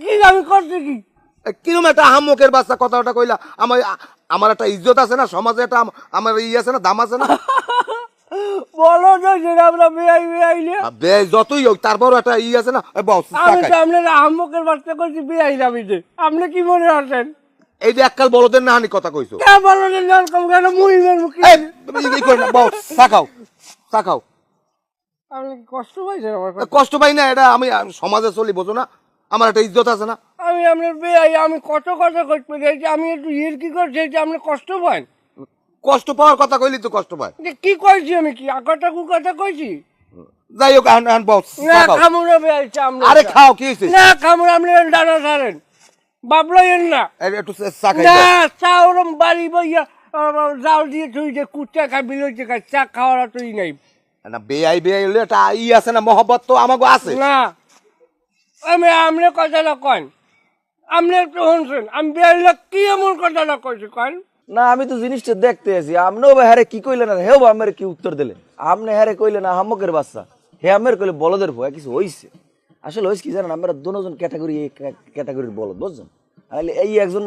কি আমি করছি কি? কিরম একটা আহাম্মকের বাচ্চা কথাটা কইলা? আমার একটা ইজ্জত আছে না সমাজে, একটা আমার আছে না, দাম আছে না? বলো যে আমরা বেআই বেআইলে যতই হোক তারপরও একটা আছে না। আমি তো আপনার আহাম্মকের বাচ্চা করছি বেআই আমি যে, আপনি কি মনে আছেন? এই যে এককাল বড়দের না হানি কথা কইছো। কে বললেন এরকম কেন? মুহিমের মুখে চাখাও চাখাও। আপনি কষ্ট পাইছেন আমার? কষ্ট পাই না, এটা আমি সমাজে চলি, বোঝো না? আমার একটা ইজ্জত আছে না। আমি আপনার বেআই, আমি কত কথা করতে চাইছি, আমি একটু কি করছি আপনি কষ্ট পান? কষ্ট পাওয়ার কথা কইলি তো কষ্ট পায়। কি কইছি আমি? কি আকাটা কথা কইছি? যাই হোক খামুরা বেআই চামড়া। আরে খাও, কি হইছে? না খামুরা, আপনি ডানা ছাড়েন, বাবলাইন না। একটু চা খাই। না চা ওরম বাড়ি বইয়া জাল দিয়ে তুই যে কুচা খাই বিলইতে খাই, চা খাওয়ার তুই নাই না। বেআই বেআই হলে একটা আছে না, মহব্বত তো আমাকে আছে না। আমি আপনি কথাটা কন, আপনি একটু শুনছেন আমি বেআইলা কি এমন কথাটা কইছি কন? না আমি তো জিনিসটা দেখতে আছি, আপনিও ভাই হারে কি কইলেন আর হেও আমার কি উত্তর দিলেন? আপনি হারে কইলেন আহাম্মকের বাচ্চা, হে আমের কইলে বলদের ভয় কিছু হইছে। আসলে হইছে কি জানেন, আমরা দুজন ক্যাটাগরি, এই ক্যাটাগরির বলদ, বুঝছেন? এই একজন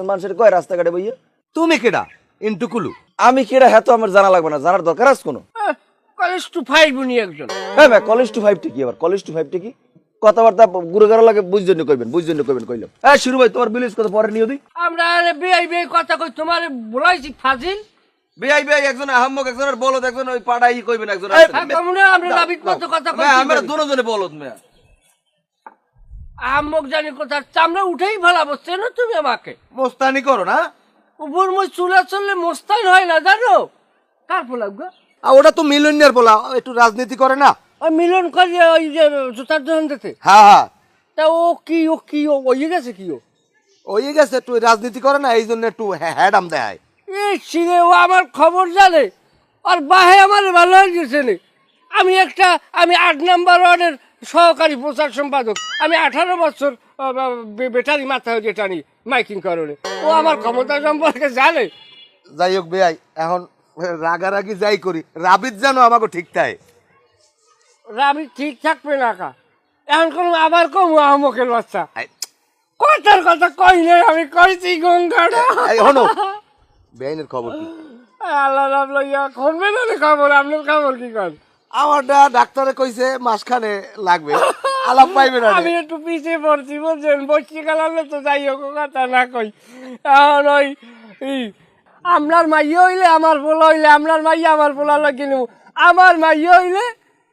মানুষের কয় রাস্তাঘাটে বইয়া তুমি কেডা ইন্টুকুলু? আমি কেডা হ্যাঁ তো আমার জানা লাগবে না, জানার দরকার আছে কোনো? কলেজ টু 5 উনি একজন। হ্যাঁ ভাই কলেজ টু 5 কি? আবার কলেজ টু 5 কি কথাবার্তা গুরুগার লাগে বুঝজন্য কইবেন কইলাম। হ্যাঁ শুরু ভাই তোমার বিলিজ কথা পরে নিয়ে দিই। আমরা আরে বেআই বেআই কথা কই, তোমারে বলাইছি ফাজিল। বেআই বেআই একজন আহাম্মক, একজনের বলদ, একজন ওই পাড়াই কইবেন, একজন আমরা রাবিত মতো কথা কই। আমরা দুজনে বলদ মেয়া। আহাম্মক জানি কোথার চামড়া উঠেই ফেলাবো, চেনো তুমি আমাকে? মোস্তানি করো না। উপর মই চুলা চললে মোস্তান হয় না, জানো? কার ফলাবো? ওটা তো মিলনিয়ার বলা, একটু রাজনীতি করে না। ওই মিলন করে ওই যে জুতার দোকান দিতে। হ্যাঁ তা ও কি ওই গেছে কি? ওই গেছে, একটু রাজনীতি করে না, এই জন্য একটু হ্যাডাম দেয়। এই ছিঁড়ে ও আমার খবর জানে, আর বাহে আমার ভালো হয়ে গেছে। আমি 8 নাম্বার ওয়ার্ডের সহকারী প্রচার সম্পাদক। আমি 18 বছর ব্যাটারি মাথায় যেটা নি মাইকিং করলে, ও আমার ক্ষমতা সম্পর্কে জানে। যাই হোক বেআই, এখন রাগারাগি যাই করি, রাবিত জানো আমাকে ঠিক তাই। আমি ঠিক থাকবে না কা, এখন কোন আবার কম আহমকের বাচ্চা কথার কথা কই নাই, আমি কইছি গঙ্গাটা। হনো বেআইনের খবর কি? আল্লাহ রাবলা ইয়া করবে না খবর। আপনার খবর কি কর? আমারটা ডাক্তারে কইছে মাসখানে লাগবে, আলাপ পাইবে না। আমি একটু পিছিয়ে পড়ছি বুঝছেন, বসছি কালালে তো যাই হোক কথা না কই। এখন ওই আপনার মাইয়া হইলে আমার পোলা হইলে, আপনার মাইয়া আমার পোলার লোক কিনব, আমার মাইয়া হইলে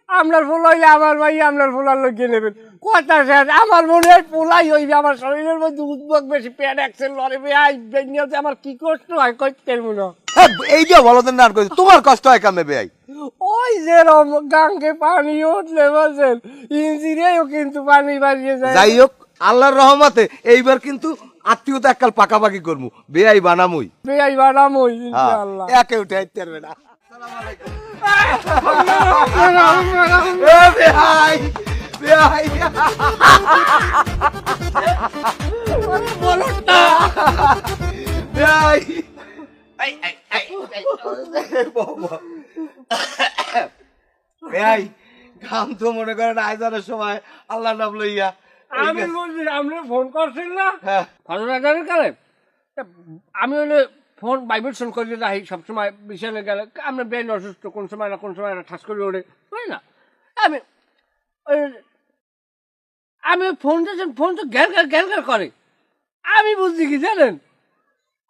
আপনার পোলা হইলে আমার মাইয়া আপনার পোলার লোক কিনে নেবেন। কথা শেষ। আমার মনে হয় পোলাই হইবে, আমার শরীরের মধ্যে উদ্যোগ বেশি, পেট একসেল লড়ে বেআইতে আমার কি কষ্ট হয় কইতে মনে হয়। এই যে বলদের না কইছে, তোমার কষ্ট হয় কামে বেআই? ওই যে গাঙ্গে পানি উঠলে বলছেন ইঞ্জিনেও কিন্তু পানি বাড়িয়ে যায়। যাই হোক আল্লাহর রহমতে এইবার কিন্তু আত্মীয়তা এককাল পাকাপাকি করবো, বেআই বানামুই। বেআই বানামুই ইনশাআল্লাহ। একে উঠে আইতে পারবে না। বেআই বেআই বলটা বেআই বেআই কাম তো মনে করেন আইজানের সময় আল্লাহ নাম লইয়া। আমি বলছি আপনি ফোন করছেন না হ্যাঁ ফজরের কালে, আমি হলে ফোন ভাইব্রেশন করে রাখি সবসময়, বিছানে গেলে আপনার ব্রেন অসুস্থ, কোন সময় না কোন সময় ঠাস করে ওঠে, তাই না? আমি আমি ফোন দিয়েছেন, ফোন তো গ্যাল করে। আমি বুঝছি কি জানেন,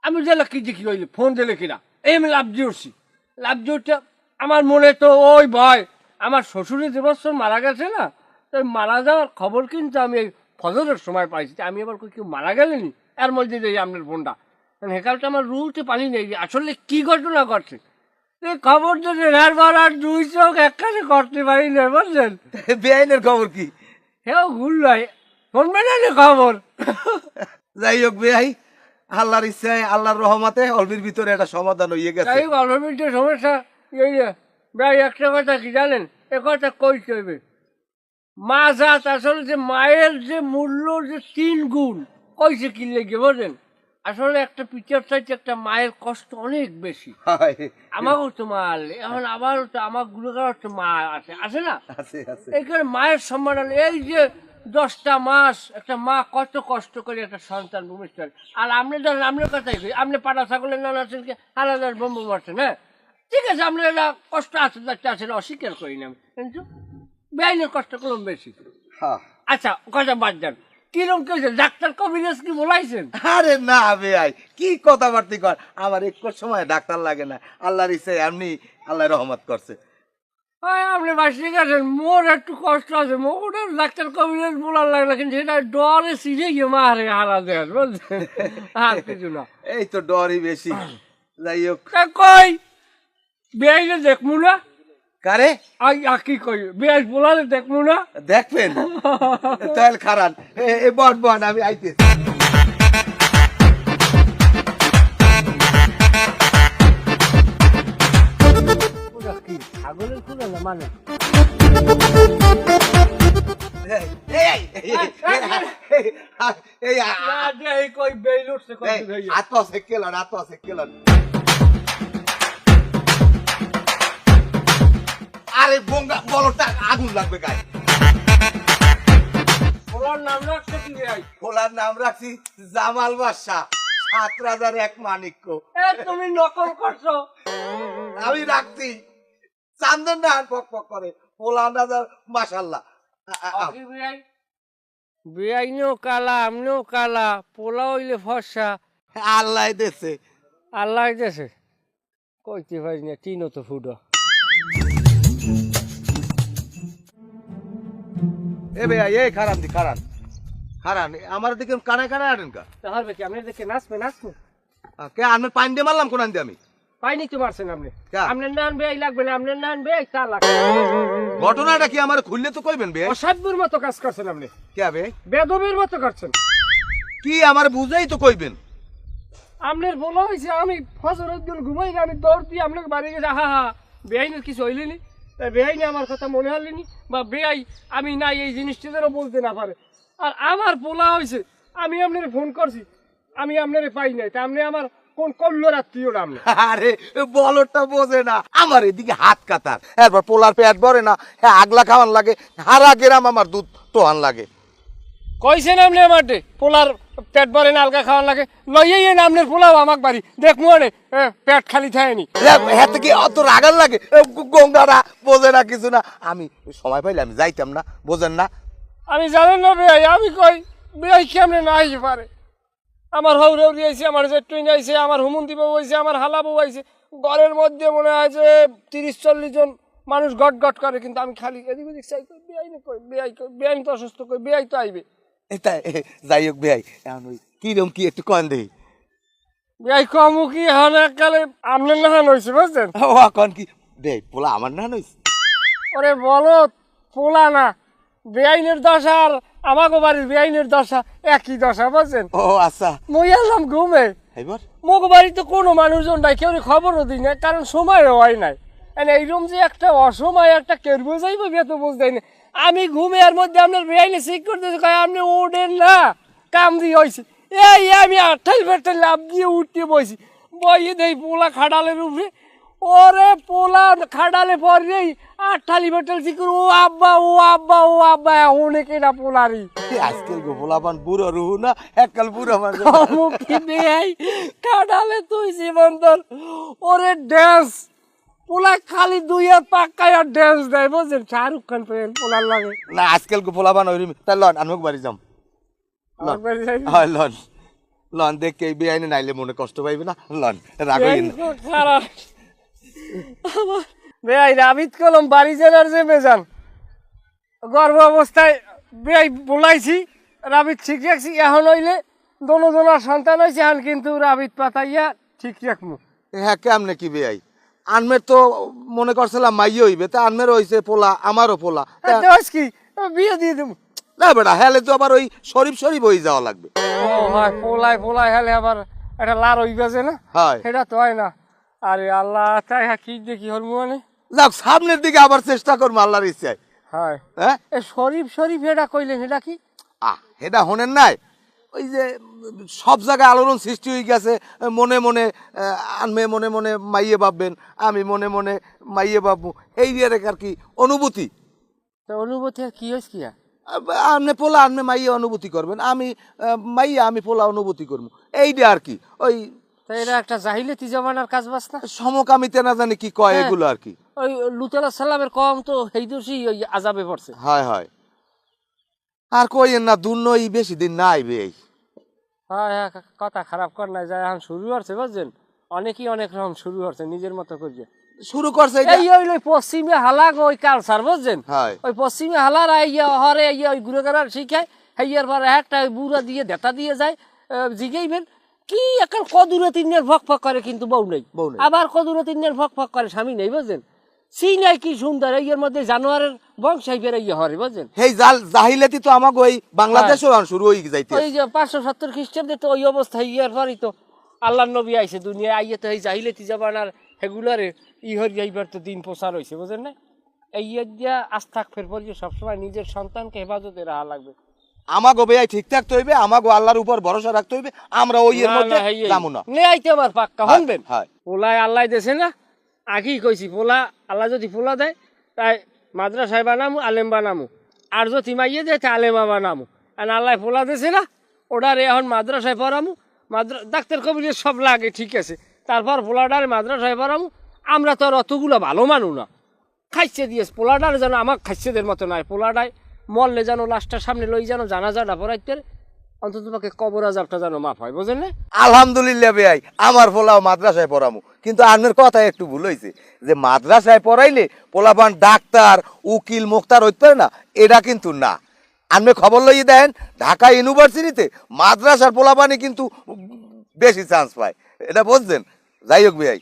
আমি দিলে কি দেখি হইলে ফোন দিলে কিনা, এই আমি লাভ দিয়ে উঠছি। লাভ দিয়ে উঠতে আমার মনে তো ওই ভয়, আমার শ্বশুরের যে বছর মারা গেছে না, তো মারা যাওয়ার খবর কিন্তু আমি এই ফজরের সময় পাইছি। আমি এবার কেউ মারা গেলেনি এর মধ্যে যে আপনার ফোনটা, হেকালটা আমার রুলতে পানি নেই আসলে কি ঘটনা ঘটছে। এই খবর তো রেহার আর 2 চোখ একখানে করতে পারি না বুঝলেন। বেআইনের খবর কি? হেও ঘুরলাই শুনবে না খবর। যাই হোক বেআই, আল্লাহর ইচ্ছায় আল্লাহর রহমতে অল্পের ভিতরে একটা সমাধান হয়ে গেছে। যাই হোক অল্পের সমস্যা এই যে ভাই, একটা কথা কি জানেন, এ কথা কই চলবে, মা জাত আসলে যে মায়ের যে মূল্য যে 3 গুণ কইছে কি লেগে বোঝেন। আসলে একটা পিচার চাইতে একটা মায়ের কষ্ট অনেক বেশি। আমাকেও তো মা আনলে, এখন আবার তো আমার গুরুগার মা আছে না, আছে আছে। এইখানে মায়ের সম্মান। এই যে 10টা মাস একটা মা কত কষ্ট করে একটা সন্তান ভূমিষ্ঠ করে। আর আপনি ধরেন আপনার কথাই কই, আপনি পাটা ছাগলের নানা আছেনকে হারাদার বম্ব মারছেন, হ্যাঁ ঠিক আছে, আপনার এটা কষ্ট আছে যাচ্ছে আসলে অস্বীকার করি না আমি, কিন্তু বেআইনের কষ্ট করলাম বেশি। হ্যাঁ। আচ্ছা কথা বাদ দেন, কিরম কেছে ডাক্তার কবিরাজ কি বলাইছেন? আরে না বেয়াই, কি কথাবার্তি কর, আমার একটু সময় ডাক্তার লাগে না, আল্লাহর ইচ্ছে এমনি আল্লাহ রহমত করছে। আপনি বাসি গেছেন, মোর একটু কষ্ট আছে, মোটা ডাক্তার কবিরাজ বলার লাগে না, কিন্তু সেটা ডরে সিজে গিয়ে মারে হারা দেন বুঝছেন, আর কিছু না। এই তো ডরই বেশি। যাই হোক, কই বেআইনে দেখমু না? কারে কি কই বেআই বলালে দেখমু না? দেখবেন তাহলে খারান এ বট বট আমি আইতেছি। কি ছাগলের খুলে না মানে? কই বেইল উঠছে, আরে বঙ্গা বলটা আগুন লাগবে গায়ে। ওর নাম রাখছে কি বেআই? ফোলার নাম রাখছি জামাল বাদশা, 7 রাজার এক মানিক্য। তুমি নকল করছো? আমি রাখছি চান্দন না পক পক করে ফোলা রাজার মাশাল্লাহ। বেআইনেও কালা, আমনেও কালা, পোলা হইলে ফর্সা, আল্লাহ দেশে আল্লাহ দেশে কইতে পারি না, তিনও তো ফুটো। এ ভাইয়া এই খারান দি খারান খারান আমার দিকে কানে কানে আনেন কা তাহলে কি আপনি দেখে নাচবে নাচবে? কে আমি পানি দিয়ে মারলাম কোন আনতে আমি পাইনি তো মারছেন আপনি। কা? আপনার নান বেআই লাগবে না, আপনার নান বেআই তা লাগবে। ঘটনাটা কি আমার খুললে তো কইবেন বে অসাধ্যের মতো কাজ করছেন আপনি, কে বে বেদবের মতো করছেন। কি আমার বুঝাই তো কইবেন। আপনার বলা হয়েছে আমি ফজরের দিন ঘুমাই না, আমি দৌড় দিয়ে আপনাকে বাড়ি গেছে, হা হা বেআইনের কিছু হইলেনি, তাই বেআইনি আমার কথা মনে হলেনি, বা বেআই আমি নাই এই জিনিসটা যেন বলতে না পারে। আর আমার বলা হয়েছে আমি আপনার ফোন করছি, আমি আপনার পাই নাই, তা আপনি আমার কোন কল্লোর আত্মীয় নাম? আরে বলটা বোঝে না, আমার এদিকে হাত কাতার, এরপর পোলার পেট ভরে না, হ্যাঁ আগলা খাওয়ান লাগে, হারা গেরাম আমার দুধ টোহান লাগে। কইছেন আপনি আমারটে পোলার পেট ভরে না আলগা খাওয়ান লাগে, লইয়ে না আপনার পোলাও আমাক বাড়ি দেখবো আনে পেট খালি থাকেনি। হাতে কি অত রাগার লাগে, গঙ্গারা বোঝে না কিছু না, আমি সময় পাইলে আমি যাইতাম না, বোঝেন না। আমি জানেন না বেআই, আমি কই বেআই কেমনে না আইতে পারে? আমার হৌরৌরি আইছে, আমার জেটুইন আইছে, আমার হুমন্তি বউ আইছে, আমার হালা বউ আইছে, ঘরের মধ্যে মনে হয় যে 30-40 জন মানুষ গট গট করে, কিন্তু আমি খালি এদিক ওদিক চাই, কই বেআই না, কই বেআই, কই বেআই তো অসুস্থ, কই বেআই তো আইবে। এটা যাই হোক ভাই, কিরম কি একটু কন দেই। বেআই কমু কি এখন এককালে আপনার না হয়েছে বুঝছেন? ও কন কি দেই পোলা আমার না নইছে। ওরে বলো পোলা না, বেআইনের দশা আর আমাকে বাড়ির বেআইনের দশা একই দশা বুঝছেন? ও আচ্ছা, মই এলাম ঘুমে, এবার মগো বাড়িতে কোনো মানুষজন নাই, কেউ খবরও দিই না, কারণ সময়ও হয় নাই। এইরকম যে একটা অসময় একটা কেউ বোঝাইবো বে তো বুঝতেই না। আমি ঘুমে এর মধ্যে আপনার বেআইনে চেক করতেছি, কয় আপনি ওঠেন না, কাম দিয়ে হয়েছে। এই আমি 28 ফেটে লাভ দিয়ে উঠতে বইছি, বইয়ে দেই পোলা খাডালের উপরে, ওরে পোলা খাডালে পরেই 28 ফেটেল চিকুর, ও আব্বা ও আব্বা ও আব্বা, অনেক এটা পোলারি। আজকাল গো পোলাপান বুড়ো রুহু না, এককাল বুড়ো মানুষ। মুখি বেআই খাডালে তুই জীবন্তর, ওরে ড্যান্স পোলা খালি 2 হাত পাক্কায় আর ড্যান্স দেয় বুঝছেন, শাহরুখ খান পেন পোলার লাগে না। আজকাল গো পোলাপান ওই তাই লন আমি বাড়ি যাম, হয় লন লন দেখে বেআইনে নাইলে মনে কষ্ট পাইবে না, লন রাগইন। বেআই রাবিত কলম বাড়ি জেলার যে বেজান গর্ভ অবস্থায় বেআই বলাইছি, রাবিত ঠিক রাখছি, এখন হইলে দোনোজনার সন্তান হয়েছে, এখন কিন্তু রাবিত পাতাইয়া ঠিক রাখবো। হ্যাঁ কেমনে কি বেআই, আনমের তো মনে করছিলাম মাইয়ে হইবে, তা আনমের হইছে পোলা, আমারও পোলা, কি বিয়ে দিয়ে দেবো না বেটা, হেলে তো আবার ওই শরীফ শরীফ হয়ে যাওয়া লাগবে। ও হয় পোলায় পোলায় হেলে আবার একটা লার হই গেছে না, হয় সেটা তো হয় না। আরে আল্লাহ, তাই কি দেখি হর মানে যাক সামনের দিকে আবার চেষ্টা করবো আল্লাহর ইচ্ছায়। হয় হ্যাঁ এ শরীফ শরীফ এটা কইলেন, এটা কি? এটা হনেন নাই, ওই যে সব জায়গায় আলোড়ন সৃষ্টি হয়ে গেছে, মনে মনে আনমে মনে মনে মাইয়ে ভাববেন, আমি মনে মনে মাইয়ে ভাববো, এই দিয়ে আর কি অনুভূতি। অনুভূতি আর কি হয়েছে কি? আপনি পোলা আপনি মাইয়া অনুভূতি করবেন, আমি মাইয়া আমি পোলা অনুভূতি করবো, এইটা আর কি। ওই তা এটা একটা জাহিলিয়াতি জমানার কাজ বাস না? সমকামিতে না জানি কি কয় হ্যাঁ। এগুলো আর কি। ওই লুত আলাইহিস সালামের কম তো সেই দোষী ওই আযাবে পড়ছে। হয় হয়, আর কইেন না, দুর্ন এই বেশি দিন নাই বে। হ্যাঁ হ্যাঁ, কথা খারাপ কর না যায়, এখন শুরু হচ্ছে বুঝছেন, অনেকেই অনেক রকম শুরু হচ্ছে নিজের মতো করিয়ে। শুরু করছে এটা। এই ওই পশ্চিমে হালাক ওই কালচার বুঝছেন, হয়। ওই পশ্চিমে হালার ইয়া হরে ইয়া ওই ঘুরে ঘেরার শিখায়, হেয়ার পরে একটা বুড়া দিয়ে দেতা দিয়ে যায়, জিগেইবেন কি এখন কদুরে তিনের ভক ফক করে কিন্তু বউ নেই, বউ নেই। আবার কদুরে তিনের ভক ফক করে স্বামী নেই বুঝছেন। সিনাই কি সুন্দর, এর মধ্যে জানোয়ারের বংশাই বেড়ে ইয়ে হরে বুঝছেন। এই জাহিলাতি তো আমাকে ওই বাংলাদেশেও এখন শুরু হয়ে যাইতে। ওই যে 570 খ্রিস্টাব্দে তো ওই অবস্থা ইয়ার পরই তো আল্লাহ নবী আইছে দুনিয়ায়, আইয়ে তো এই জাহিলাতি জমানার হেগুলারে ইহরি এইবার তো দিন প্রচার হয়েছে বুঝেন না। এই দিয়া আস্থাক ফের পর সবসময় নিজের সন্তানকে হেফাজতে রাখা লাগবে। আমাগো বেয়াই ঠিক থাকতে হইবে, আমাগো আল্লাহর উপর ভরসা রাখতে হইবে, আমরা ওই এর মধ্যে যাবো না। নেয়াইতে আমার পাক্কা হনবেন। হয়। পোলায় আল্লাহ দেছে না, আগেই কইছি পোলা আল্লাহ যদি পোলা দেয় তাই মাদ্রাসায় বানামু আলেম বানামু, আর যদি মাইয়ে দেয় তা আলেমা বানামু। আর আল্লাহ পোলা দেছে না, ওটারে এখন মাদ্রাসায় পড়ামু, ডাক্তার কবিরের সব লাগে ঠিক আছে, তারপর পোলাডারে মাদ্রাসায় পড়ামু। আমরা তো আর অতগুলো ভালো মানু না, খাইছে দিয়েছে পোলাডারে যেন আমার খাইছেদের মতো নয়, পোলাডায় মরলে যেন লাশটার সামনে লই যেন জানাজাটা পড়াইতে অন্তত পক্ষে কবর আজাবটা যেন মাফ হয় বুঝলেন না। আলহামদুলিল্লাহ বেয়াই, আমার পোলাও মাদ্রাসায় পড়ামু, কিন্তু আপনার কথা একটু ভুল হয়েছে যে মাদ্রাসায় পড়াইলে পোলাপান ডাক্তার উকিল মুক্তার হইতে পারে না, এটা কিন্তু না। আপনি খবর লইয়ে দেন ঢাকা ইউনিভার্সিটিতে মাদ্রাসার পোলাপানি কিন্তু বেশি চান্স পায়, এটা বুঝছেন। যাই হোক বেয়াই,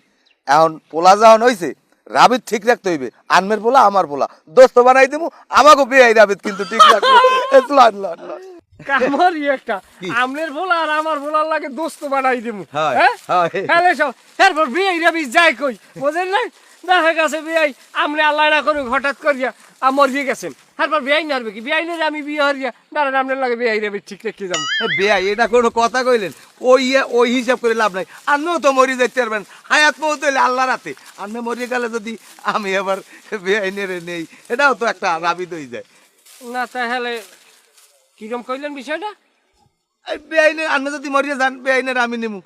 এখন পোলা যখন হয়েছে রাবিদ ঠিক রাখতে হইবে, আনমের পোলা আমার পোলা দোস্ত বানাই দেবো, আমাকে বেয়াই রাবিদ কিন্তু ঠিক রাখবে। কামড় একটা আমনের ভোলা আর আমার ভোলার লাগে দোস্ত বানাই দেবো। হয়, হ্যাঁ হয়। তাহলে সব তারপর বিয়ে রাবি যায় কই বুঝেন না, দেখা গেছে বিয়ে আমনে আল্লাহ না করুক হঠাৎ করিয়া মর দিয়ে গেছেন, তারপর বিয়াই না কি বিয়াই না আমি বিয়ে হরিয়া দাঁড়ান আপনার লাগে বিয়ে রাবি ঠিক রেখে যাবো। বেয়াই এটা কোনো কথা কইলেন, ওই হিসাব করে লাভ নাই, আমিও তো মরি যাইতে পারবেন, হায়াত পৌঁছে হইলে আল্লাহ রাতে, আমি মরে গেলে যদি আমি আবার বেয়াই নেড়ে নেই, এটাও তো একটা রাবিদ হয়ে যায় না। তাহলে কিরম কইলেন বিষয়টা? বেআইনের আপনি যদি মরিয়ে যান বেআইনের আমি নেবো।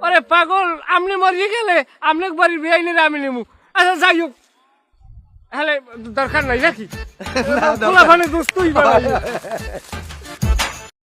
আরে পাগল, আপনি মরিয়ে গেলে আপনার বাড়ির বেআইনের আমি নেবো। আচ্ছা যাই হোক, তাহলে দরকার নাই নাকি, পোলাপানের দোস্তই বানাই।